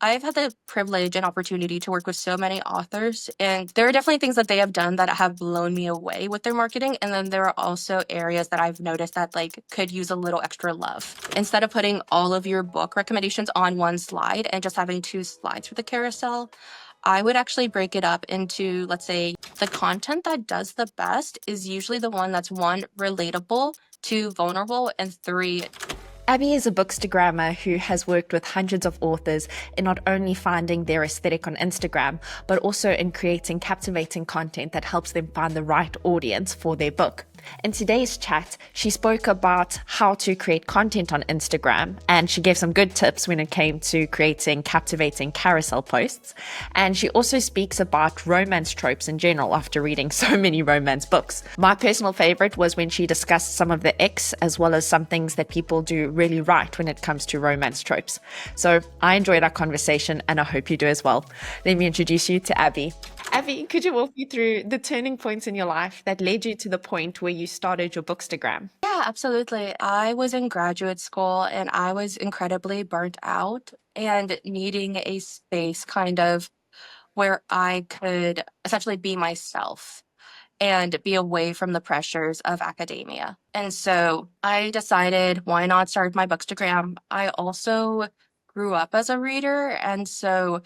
I've had the privilege and opportunity to work with so many authors, and there are definitely things that they have done that have blown me away with their marketing. And then there are also areas that I've noticed that like could use a little extra love. Instead of putting all of your book recommendations on one slide and just having two slides for the carousel, I would actually break it up into, let's say, the content that does the best is usually the one that's one, relatable, two, vulnerable, and three, Abby is a bookstagrammer who has worked with hundreds of authors in not only finding their aesthetic on Instagram, but also in creating captivating content that helps them find the right audience for their book. In today's chat, she spoke about how to create content on Instagram, and she gave some good tips when it came to creating captivating carousel posts. And she also speaks about romance tropes in general after reading so many romance books. My personal favorite was when she discussed some of the X as well as some things that people do really right when it comes to romance tropes. So I enjoyed our conversation, and I hope you do as well. Let me introduce you to Abby. Abby, could you walk me through the turning points in your life that led you to the point where you started your Bookstagram? Yeah, absolutely. I was in graduate school and I was incredibly burnt out and needing a space kind of where I could essentially be myself and be away from the pressures of academia. And so I decided, why not start my Bookstagram? I also grew up as a reader. And so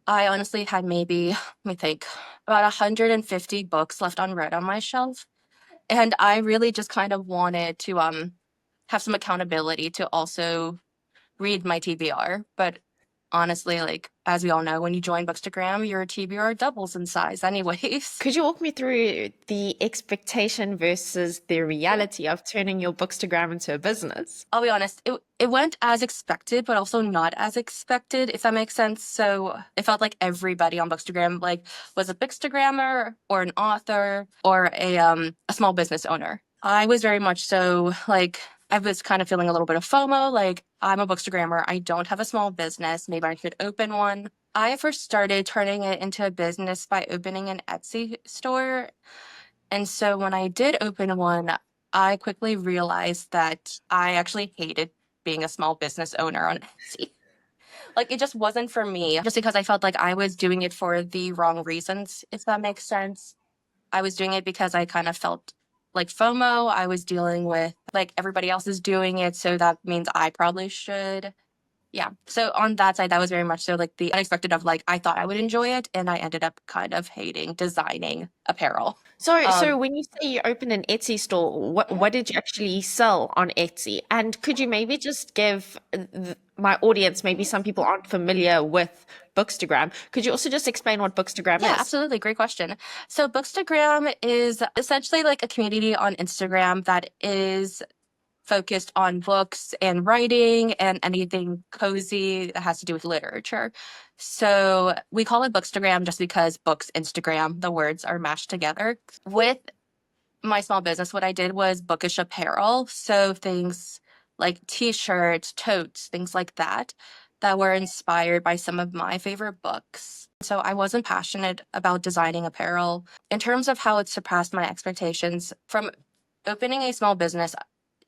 I honestly had maybe, let me think, about 150 books left unread on my shelf. And I really just kind of wanted to have some accountability to also read my TBR. But honestly, like as we all know, when you join Bookstagram, your TBR doubles in size anyways. Could you walk me through the expectation versus the reality of turning your Bookstagram into a business? I'll be honest, it went as expected, but also not as expected, if that makes sense. So it felt like everybody on Bookstagram like was a Bookstagrammer or an author or a small business owner. I was very much so like I was kind of feeling a little bit of FOMO, like I'm a Bookstagrammer, I don't have a small business, maybe I should open one. I first started turning it into a business by opening an Etsy store. And so when I did open one, I quickly realized that I actually hated being a small business owner on Etsy. Like it just wasn't for me, just because I felt like I was doing it for the wrong reasons, if that makes sense. I was doing it because I kind of felt like FOMO. I was dealing with like everybody else is doing it, so that means I probably should. Yeah. So on that side, that was very much so like the unexpected of like I thought I would enjoy it, and I ended up kind of hating designing apparel. So when you say you opened an Etsy store, what did you actually sell on Etsy? And could you maybe just give my audience, maybe some people aren't familiar with Bookstagram, could you also just explain what Bookstagram Yeah, is? absolutely. Great question. So Bookstagram is essentially like a community on Instagram that is focused on books and writing and anything cozy that has to do with literature. So we call it Bookstagram just because books, Instagram, the words are mashed together. With my small business, what I did was bookish apparel. So things like t-shirts, totes, things like that, that were inspired by some of my favorite books. So I wasn't passionate about designing apparel. In terms of how it surpassed my expectations, from opening a small business,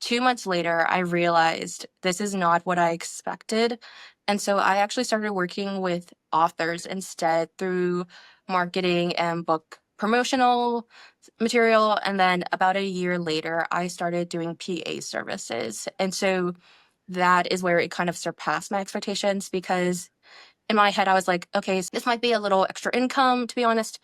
2 months later, I realized this is not what I expected. And so I actually started working with authors instead through marketing and book promotional material. And then about a year later, I started doing PA services. And so that is where it kind of surpassed my expectations because in my head, I was like, okay, so this might be a little extra income, to be honest,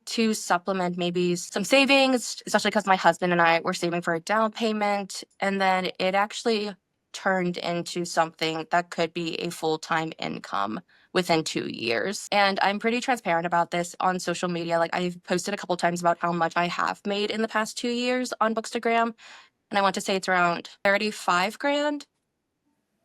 to supplement maybe some savings, especially because my husband and I were saving for a down payment. And then it actually turned into something that could be a full-time income within 2 years. And I'm pretty transparent about this on social media. Like I've posted a couple times about how much I have made in the past 2 years on Bookstagram. And I want to say it's around 35 grand.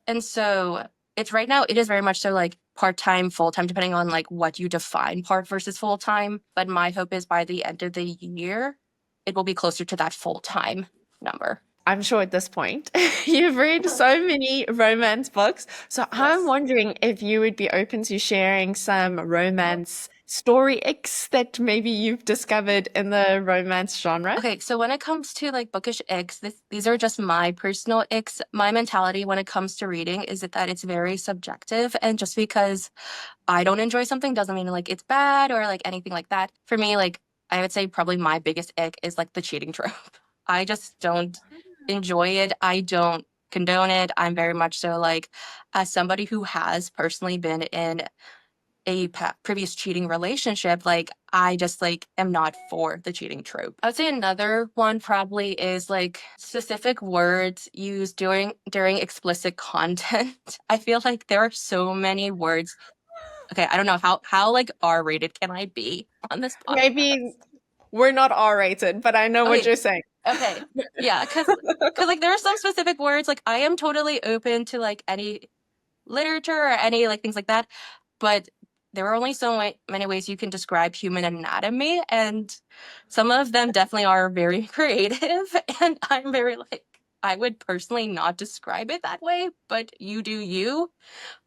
And so it's right now, it is very much so like part-time, full-time, depending on like what you define part versus full-time. But my hope is by the end of the year, it will be closer to that full-time number. I'm sure at this point you've read so many romance books. So I'm Yes. wondering if you would be open to sharing some romance story icks that maybe you've discovered in the romance genre? Okay, so when it comes to like bookish icks, these are just my personal icks. My mentality when it comes to reading is that it's very subjective, and just because I don't enjoy something doesn't mean like it's bad or like anything like that. For me, like I would say probably my biggest ick is like the cheating trope. I just don't enjoy it. I don't condone it. I'm very much so like, as somebody who has personally been in a previous cheating relationship, like I just like am not for the cheating trope. I would say another one probably is like specific words used during explicit content. I feel like there are so many words. Okay, I don't know how like R-rated can I be on this podcast? Maybe we're not R-rated, but I know what Okay, you're saying. okay. Yeah, cuz like there are some specific words like I am totally open to like any literature or any like things like that, but there are only so many ways you can describe human anatomy, and some of them definitely are very creative, and I'm very like I would personally not describe it that way, but you do you.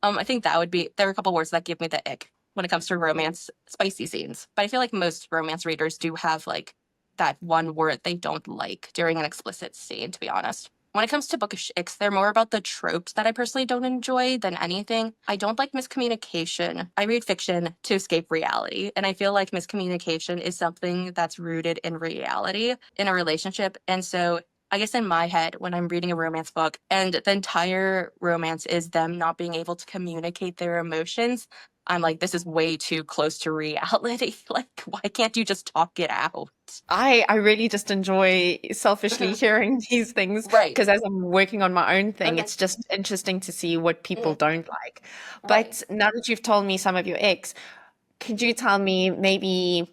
I think that would be there are a couple words that give me the ick when it comes to romance spicy scenes. But I feel like most romance readers do have like that one word they don't like during an explicit scene, to be honest. When it comes to bookish icks, they're more about the tropes that I personally don't enjoy than anything. I don't like miscommunication. I read fiction to escape reality, and I feel like miscommunication is something that's rooted in reality in a relationship. And so I guess in my head, when I'm reading a romance book and the entire romance is them not being able to communicate their emotions, I'm like, this is way too close to reality. Like, why can't you just talk it out? I really just enjoy selfishly hearing these things Right. because as I'm working on my own thing, Okay. it's just interesting to see what people Mhm. don't like. Right. But now that you've told me some of your ex, could you tell me maybe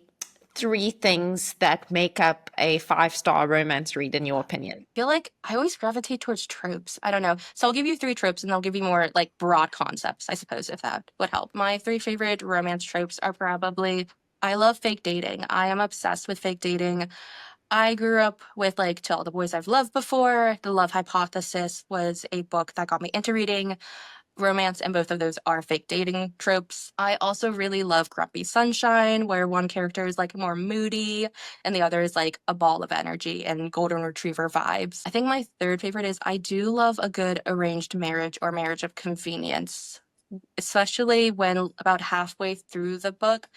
three things that make up a five-star romance read in your opinion? Feel like I always gravitate towards tropes. I don't know. So I'll give you three tropes and I'll give you more like broad concepts, I suppose, if that would help. My three favorite romance tropes are probably I love fake dating. I am obsessed with fake dating. I grew up with like To All the Boys I've Loved Before. The Love Hypothesis was a book that got me into reading romance, and both of those are fake dating tropes. I also really love Grumpy Sunshine, where one character is like more moody and the other is like a ball of energy and golden retriever vibes. I think my third favorite is I do love a good arranged marriage or marriage of convenience, especially when about halfway through the book,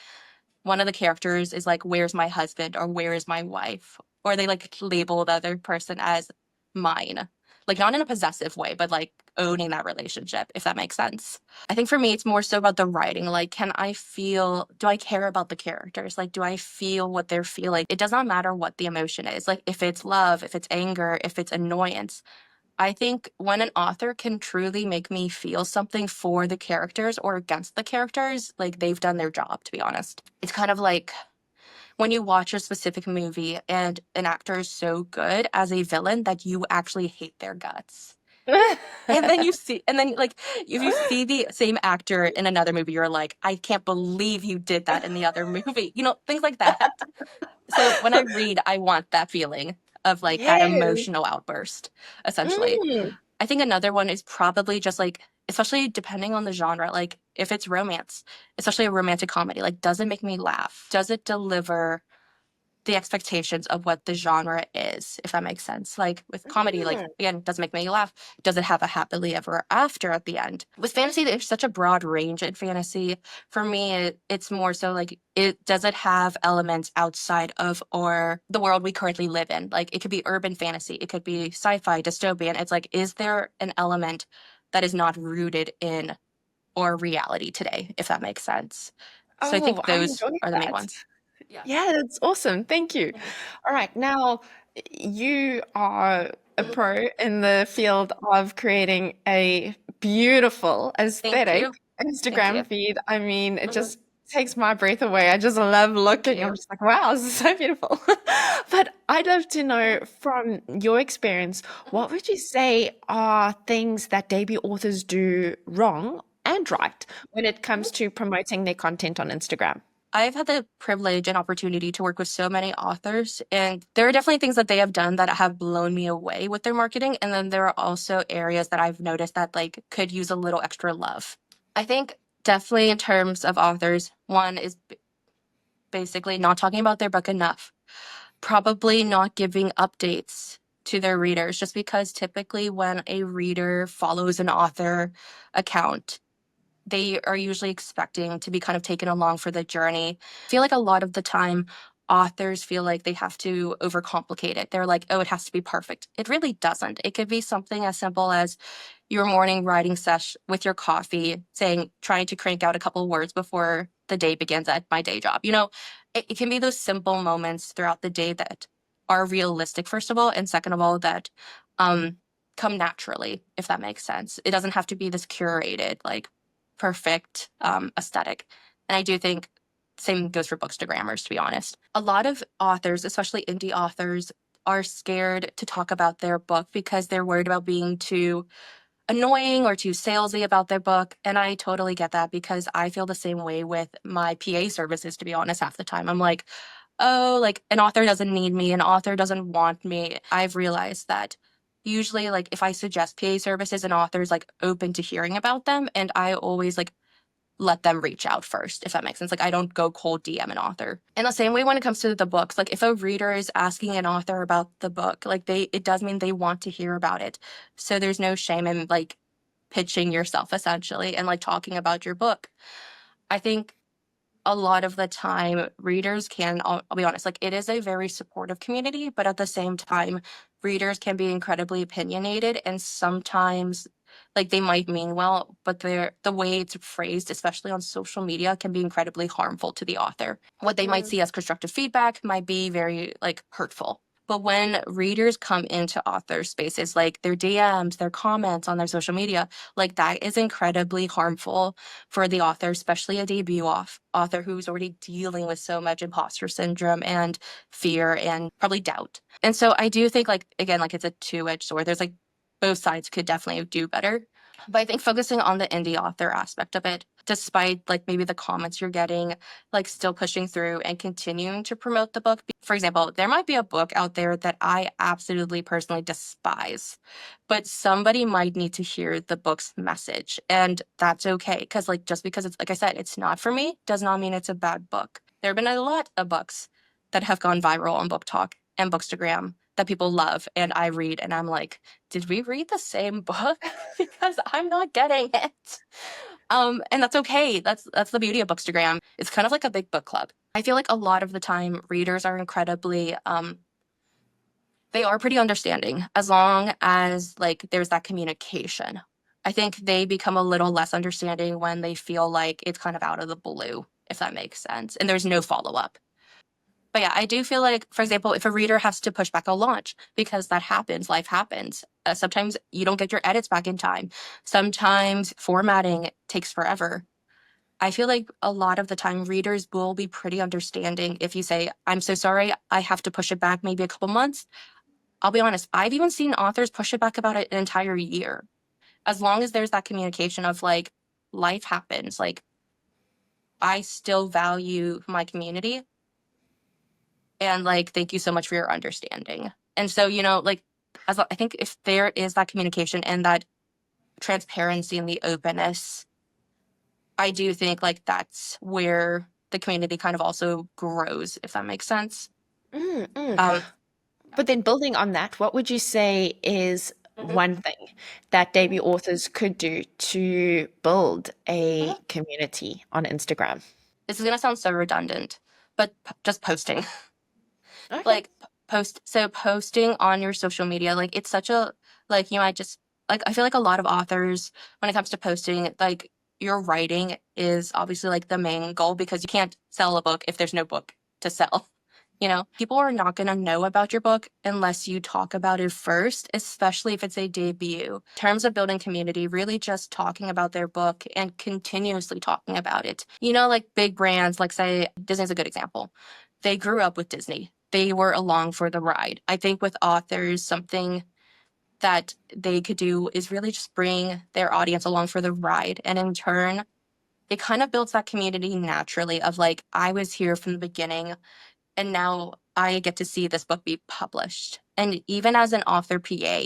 one of the characters is like, where's my husband or where is my wife? Or they like label the other person as mine. Like not in a possessive way, but like owning that relationship, if that makes sense. I think for me, it's more so about the writing. Like, do I care about the characters? Like, do I feel what they're feeling? It does not matter what the emotion is. Like, if it's love, if it's anger, if it's annoyance, I think when an author can truly make me feel something for the characters or against the characters, like they've done their job, to be honest. It's kind of like when you watch a specific movie and an actor is so good as a villain that you actually hate their guts. And then like if you see the same actor in another movie, you're like, I can't believe you did that in the other movie. You know, things like that. So when I read, I want that feeling of like that Yes. emotional outburst, essentially. Mm. I think another one is probably just like, especially depending on the genre, like if it's romance, especially a romantic comedy, like does it make me laugh? Does it deliver the expectations of what the genre is, if that makes sense? Like with comedy, like Mm. again, does it make me laugh? Does it have a happily ever after at the end? With fantasy, there's such a broad range in fantasy. For me, it's more so like it does it have elements outside of or the world we currently live in? Like it could be urban fantasy, it could be sci-fi, dystopian. It's like, is there an element that is not rooted in or reality today, if that makes sense? So I Oh, think I those enjoyed are the main that. ones. Yeah. Yeah, that's awesome. Thank you. Mhm. All right, now you are a Mhm. pro in the field of creating a beautiful Thank aesthetic you. Thank you. Instagram feed. I mean, it Mhm. just takes my breath away. I just love Thank looking. I'm you. just like, wow, this is so beautiful. But I'd love to know from your experience, Mhm. what would you say are things that debut authors do wrong and right when it Mhm. comes to promoting their content on Instagram? I've had the privilege and opportunity to work with so many authors, and there are definitely things that they have done that have blown me away with their marketing. And then there are also areas that I've noticed that like could use a little extra love. I think definitely in terms of authors, one is basically not talking about their book enough, probably not giving updates to their readers, just because typically when a reader follows an author account, they are usually expecting to be kind of taken along for the journey. I feel like a lot of the time, authors feel like they have to overcomplicate it. They're like, oh, it has to be perfect. It really doesn't. It could be something as simple as your morning writing sesh with your coffee, trying to crank out a couple words before the day begins at my day job. It can be those simple moments throughout the day that are realistic, first of all, and second of all, that um, come naturally, if that makes sense. It doesn't have to be this curated, like, perfect aesthetic. And I do think same goes for bookstagrammers, to be honest. A lot of authors, especially indie authors, are scared to talk about their book because they're worried about being too annoying or too salesy about their book. And I totally get that because I feel the same way with my PA services, to be honest, half the time. I'm like, oh, like an author doesn't need me, an author doesn't want me. I've realized that usually, like, if I suggest PA services, an author's like open to hearing about them. And I always like let them reach out first, if that makes sense. Like, I don't go cold DM an author. In the same way, when it comes to the books, like if a reader is asking an author about the book, like it does mean they want to hear about it. So there's no shame in like pitching yourself essentially and like talking about your book. I think a lot of the time readers can, I'll be honest, like it is a very supportive community, but at the same time, readers can be incredibly opinionated and sometimes like they might mean well, but the way it's phrased, especially on social media, can be incredibly harmful to the author. What they might see as constructive feedback might be very like hurtful. But when readers come into author spaces, like their DMs, their comments on their social media, like that is incredibly harmful for the author, especially a debut author who's already dealing with so much imposter syndrome and fear and probably doubt. And so I do think, like, again, like it's a two-edged sword. There's like both sides could definitely do better. But I think focusing on the indie author aspect of it, despite like maybe the comments you're getting, like still pushing through and continuing to promote the book. For example, there might be a book out there that I absolutely personally despise, but somebody might need to hear the book's message. And that's okay. Because, like, just because it's, like I said, it's not for me, does not mean it's a bad book. There have been a lot of books that have gone viral on Book Talk and Bookstagram that people love. And I read and I'm like, did we read the same book? Because I'm not getting it. And that's okay. That's the beauty of Bookstagram. It's kind of like a big book club. I feel like a lot of the time readers are incredibly they are pretty understanding as long as like there's that communication. I think they become a little less understanding when they feel like it's kind of out of the blue, if that makes sense, and there's no follow-up. But yeah, I do feel like, for example, if a reader has to push back a launch, because that happens, life happens. Sometimes you don't get your edits back in time. Sometimes formatting takes forever. I feel like a lot of the time readers will be pretty understanding if you say, I'm so sorry, I have to push it back maybe a couple months. I'll be honest, I've even seen authors push it back about an entire year. As long as there's that communication of like, life happens, like, I still value my community. And like, thank you so much for your understanding. And so, like, I think if there is that communication and that transparency and the openness, I do think like that's where the community kind of also grows, if that makes sense. Mm, mm. Um, But then building on that, what would you say is mhm, one thing that debut authors could do to build a mhm. community on Instagram? This is going to sound so redundant, but just posting. Okay. Like posting on your social media, like it's such a like you might just like I feel like a lot of authors when it comes to posting, like your writing is obviously like the main goal because you can't sell a book if there's no book to sell. People are not going to know about your book unless you talk about it first, especially if it's a debut. In terms of building community, really just talking about their book and continuously talking about it. Like big brands, like say Disney's a good example. They grew up with Disney. They were along for the ride. I think with authors, something that they could do is really just bring their audience along for the ride. And in turn, it kind of builds that community naturally of like, I was here from the beginning and now I get to see this book be published. And even as an author PA,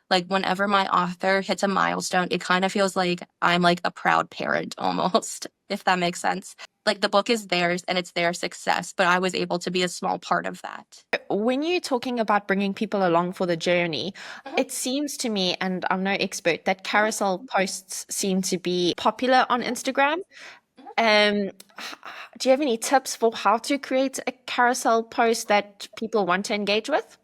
like whenever my author hits a milestone, it kind of feels like I'm like a proud parent almost, if that makes sense. Like the book is theirs and it's their success, but I was able to be a small part of that. When you're talking about bringing people along for the journey, Mhm, it seems to me, and I'm no expert, that mhm, carousel posts seem to be popular on mhm, Instagram. mhm. Um, do you have any tips for how to create a carousel post that people want to engage with?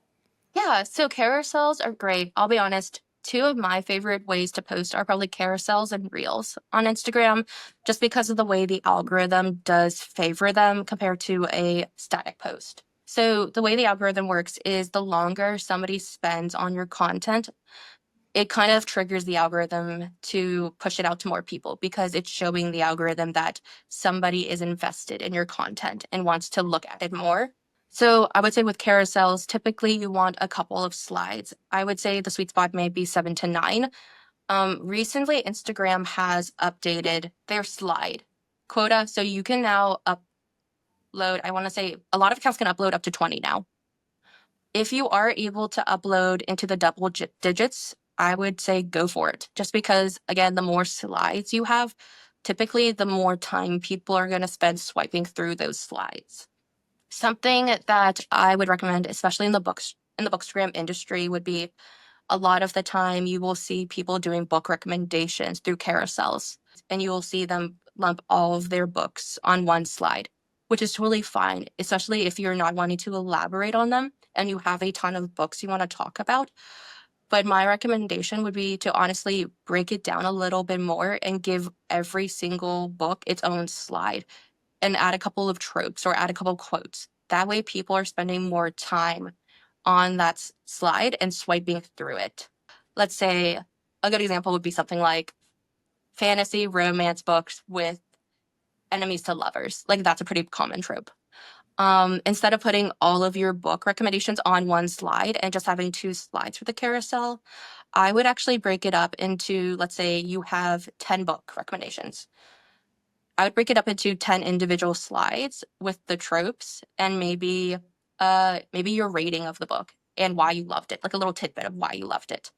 Yeah, so carousels are great. I'll be honest, two of my favorite ways to post are probably carousels and reels on Instagram, just because of the way the algorithm does favor them compared to a static post. So, the way the algorithm works is the longer somebody spends on your content, it kind of triggers the algorithm to push it out to more people because it's showing the algorithm that somebody is invested in your content and wants to look at it more. So I would say with carousels, typically you want a couple of slides. I would say the sweet spot may be 7 to 9. Recently, Instagram has updated their slide quota. So you can now upload, I want to say a lot of accounts can upload up to 20 now. If you are able to upload into the double digits, I would say go for it. Just because, again, the more slides you have, typically the more time people are going to spend swiping through those slides. Something that I would recommend, especially in the bookstagram industry, would be a lot of the time you will see people doing book recommendations through carousels, and you will see them lump all of their books on one slide, which is totally fine, especially if you're not wanting to elaborate on them and you have a ton of books you want to talk about. But my recommendation would be to honestly break it down a little bit more and give every single book its own slide and add a couple of tropes or add a couple of quotes. That way, people are spending more time on that slide and swiping through it. Let's say a good example would be something like fantasy romance books with enemies to lovers. Like that's a pretty common trope. Instead of putting all of your book recommendations on one slide and just having two slides for the carousel, I would actually break it up into, let's say you have 10 book recommendations. I would break it up into 10 individual slides with the tropes and maybe your rating of the book and why you loved it, like a little tidbit of why you loved it.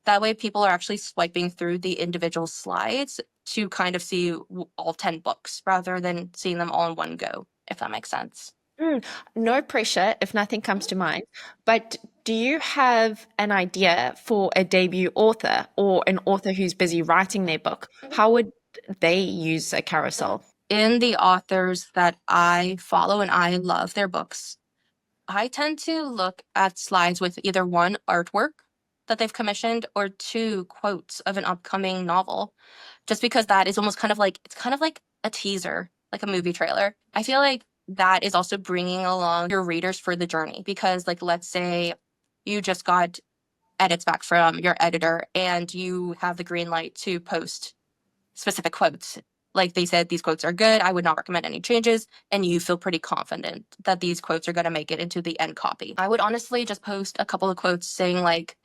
That way people are actually swiping through the individual slides to kind of see all 10 books rather than seeing them all in one go, if that makes sense. Mm, no pressure if nothing comes to mind, but do you have an idea for a debut author or an author who's busy writing their book? Mhm. How would they use a carousel? In the authors that I follow and I love their books, I tend to look at slides with either one artwork that they've commissioned or two quotes of an upcoming novel, just because that is almost kind of like it's kind of like a teaser, like a movie trailer. I feel like that is also bringing along your readers for the journey because, like, let's say you just got edits back from your editor and you have the green light to post specific quotes. Like they said, these quotes are good. I would not recommend any changes. And you feel pretty confident that these quotes are going to make it into the end copy. I would honestly just post a couple of quotes saying, like,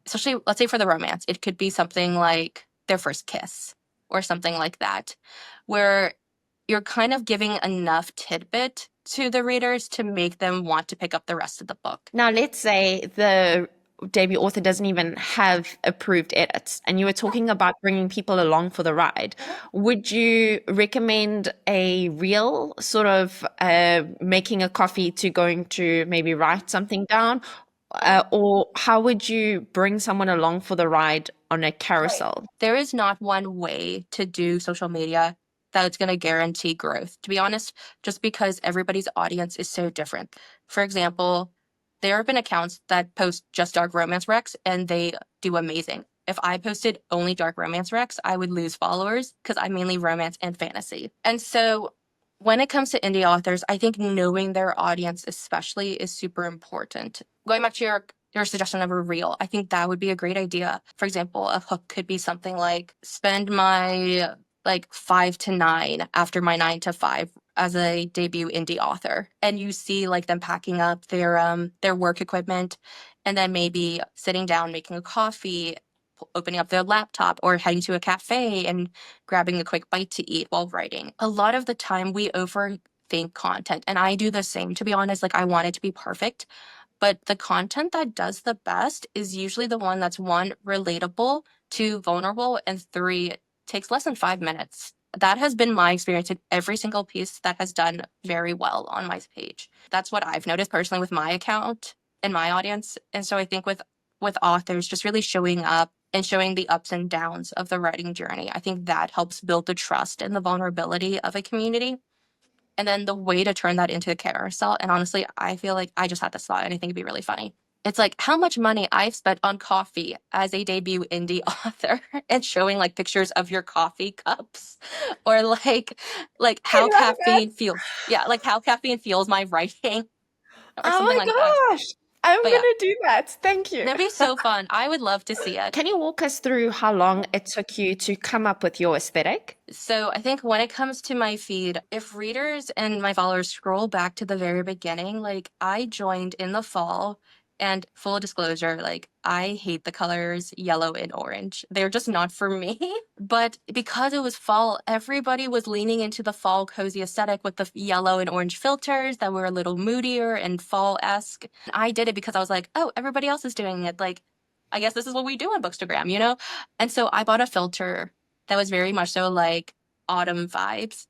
especially, let's say for the romance, it could be something like their first kiss or something like that, where you're kind of giving enough tidbit to the readers to make them want to pick up the rest of the book. Now, let's say the debut author doesn't even have approved edits, and you were talking about bringing people along for the ride. Would you recommend a real sort of making a coffee to going to maybe write something down? Or how would you bring someone along for the ride on a Right. carousel? There is not one way to do social media that's going to guarantee growth. To be honest, just because everybody's audience is so different. For example, there have been accounts that post just dark romance recs and they do amazing. If I posted only dark romance recs, I would lose followers because I mainly romance and fantasy. And so when it comes to indie authors, I think knowing their audience especially is super important. Going back to your suggestion of a reel, I think that would be a great idea. For example, a hook could be something like spend my like 5 to 9 after my 9 to 5 as a debut indie author. And you see like them packing up their work equipment and then maybe sitting down, making a coffee, opening up their laptop or heading to a cafe and grabbing a quick bite to eat while writing. A lot of the time we overthink content and I do the same, to be honest. Like I want it to be perfect. But the content that does the best is usually the one that's one, relatable, two, vulnerable, and three, takes less than 5 minutes. That has been my experience in every single piece that has done very well on my page. That's what I've noticed personally with my account and my audience. And so I think with authors just really showing up and showing the ups and downs of the writing journey, I think that helps build the trust and the vulnerability of a community. And then the way to turn that into a carousel, and honestly, I feel like I just had this thought and I think it'd be really funny. It's like how much money I've spent on coffee as a debut indie author and showing like pictures of your coffee cups or like I how love that. caffeine feels. Yeah, like how caffeine fuels my writing or Oh something my like that. gosh. I'm But going yeah, to do that. Thank you. that'd be so fun. I would love to see it. Can you walk us through how long it took you to come up with your aesthetic? So I think when it comes to my feed, if readers and my followers scroll back to the very beginning, like I joined in the fall, and full disclosure, like I hate the colors yellow and orange. They're just not for me. But because it was fall, everybody was leaning into the fall cozy aesthetic with the yellow and orange filters that were a little moodier and fall-esque. I did it because I was like, oh, everybody else is doing it. Like, I guess this is what we do on Bookstagram, you know? And so I bought a filter that was very much so like autumn vibes.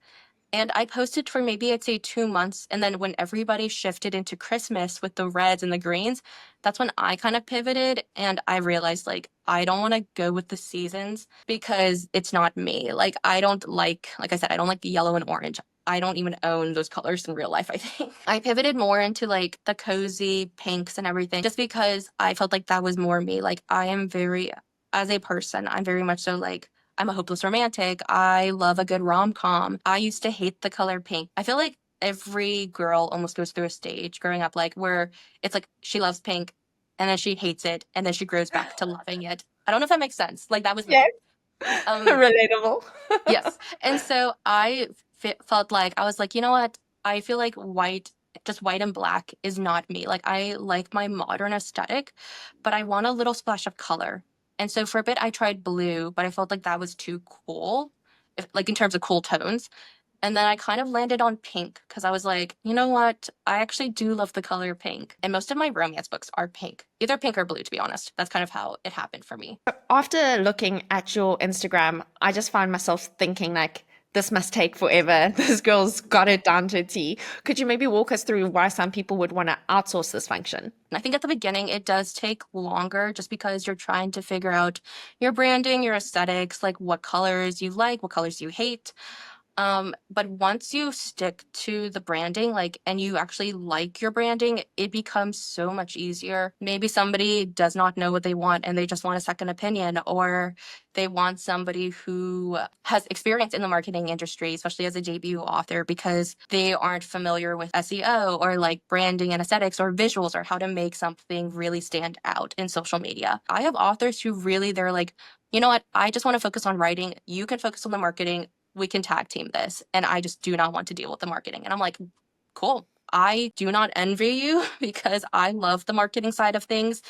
And I posted for maybe I'd say 2 months. And then when everybody shifted into Christmas with the reds and the greens, that's when I kind of pivoted and I realized like I don't want to go with the seasons because it's not me. Like I don't like I said, I don't like the yellow and orange. I don't even own those colors in real life, I think. I pivoted more into like the cozy pinks and everything just because I felt like that was more me. Like I am very, as a person, I'm very much so like I'm a hopeless romantic. I love a good rom-com. I used to hate the color pink. I feel like every girl almost goes through a stage growing up, like where it's like she loves pink and then she hates it and then she grows back to loving it. I don't know if that makes sense. Like that was Yes. me. Um, Relatable. yes. And so felt like I was like, you know what? I feel like just white and black is not me. Like I like my modern aesthetic, but I want a little splash of color. And so for a bit I tried blue, but I felt like that was too cool, like in terms of cool tones. And then I kind of landed on pink because I was like, you know what? I actually do love the color pink. And most of my romance books are pink, either pink or blue, to be honest. That's kind of how it happened for me. After looking at your Instagram, I just find myself thinking like, this must take forever. This girl's got it down to a T. Could you maybe walk us through why some people would want to outsource this function? I think at the beginning it does take longer just because you're trying to figure out your branding, your aesthetics, like what colors you like, what colors you hate. But once you stick to the branding, like, and you actually like your branding, it becomes so much easier. Maybe somebody does not know what they want and they just want a second opinion, or they want somebody who has experience in the marketing industry, especially as a debut author, because they aren't familiar with SEO or like branding and aesthetics or visuals or how to make something really stand out in social media. I have authors who really, they're like, you know what? I just want to focus on writing. You can focus on the marketing, we can tag team this. And I just do not want to deal with the marketing. And I'm like, cool. I do not envy you because I love the marketing side of things.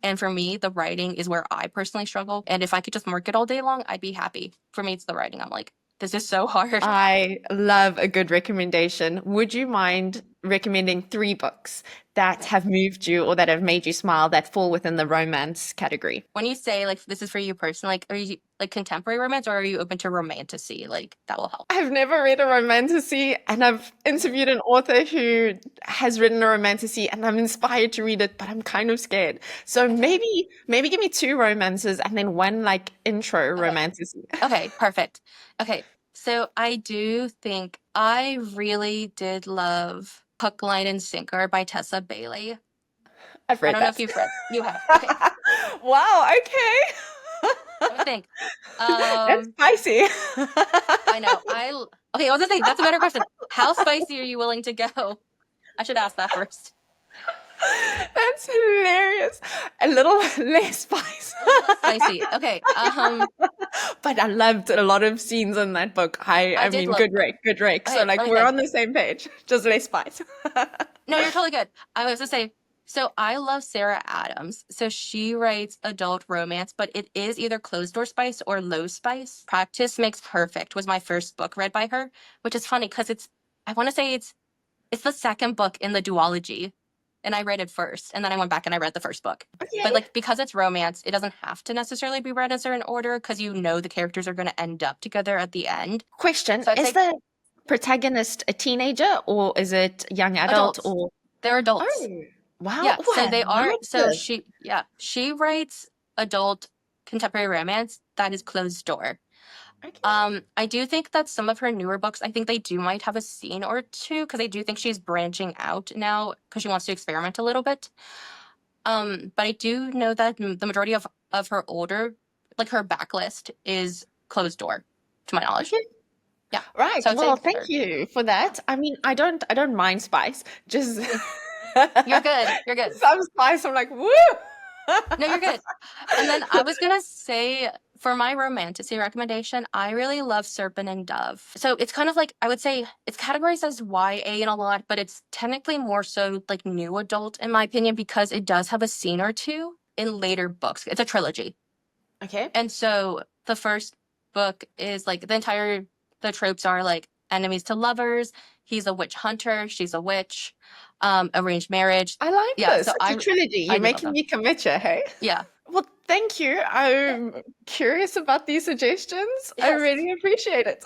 And for me, the writing is where I personally struggle. And if I could just market all day long, I'd be happy. For me, it's the writing. I'm like, this is so hard. I love a good recommendation. Would you mind recommending 3 books that have moved you or that have made you smile that fall within the romance category? When you say like this is for you personally, like are you like contemporary romance or are you open to romantasy? Like that will help. I've never read a romantasy, and I've interviewed an author who has written a romantasy, and I'm inspired to read it, but I'm kind of scared. So maybe give me 2 romances and then one like intro Okay. romantasy. Okay, perfect. Okay, so I do think I really did love Hook, Line, and Sinker by Tessa Bailey. I've I read don't know if that. you've read. You have. Okay, Wow, okay. let me think. That's spicy. I know. Okay, I was gonna say that's a better question. How spicy are you willing to go? I should ask that first. That's hilarious. A little less spice. A little less spicy. Okay. But I loved a lot of scenes in that book. I I did mean, love. good rake, good rake. So Okay, like we're okay. on the same page, just less spice. No, you're totally good. I was gonna say, so I love Sarah Adams. So she writes adult romance, but it is either closed door spice or low spice. Practice Makes Perfect was my first book read by her, which is funny because I want to say it's the second book in the duology. and I read it first, and then I went back and I read the first book. Okay. But like because it's romance, it doesn't have to necessarily be read in a certain order because you know the characters are going to end up together at the end. Question, So I'd is say the protagonist a teenager or is it young adult adults. or They're adults. oh wow. Yeah, Oh, so I they are. like So this. she writes adult contemporary romance that is closed door. Okay. I do think that some of her newer books, I think they do might have a scene or two because I do think she's branching out now because she wants to experiment a little bit. But I do know that the majority of her older, like her backlist, is closed door, to my knowledge. Okay. Yeah. Right. So I'd say Well, thank her. you for that. I mean, I don't mind spice. Just You're good. You're good. some spice, I'm like, woo! No, you're good. And then I was gonna say for my romantasy recommendation, I really love Serpent and Dove. So it's kind of like I would say it's categorized as YA in a lot, but it's technically more so like new adult in my opinion because it does have a scene or two in later books. It's a trilogy. Okay. And so the first book is like the tropes are like enemies to lovers, he's a witch hunter, she's a witch, arranged marriage. I like Yeah, this. so It's a trilogy. I You're do love making them. me commit you, hey? Yeah. Well, thank you. I'm curious about these suggestions. I Yes. really appreciate it.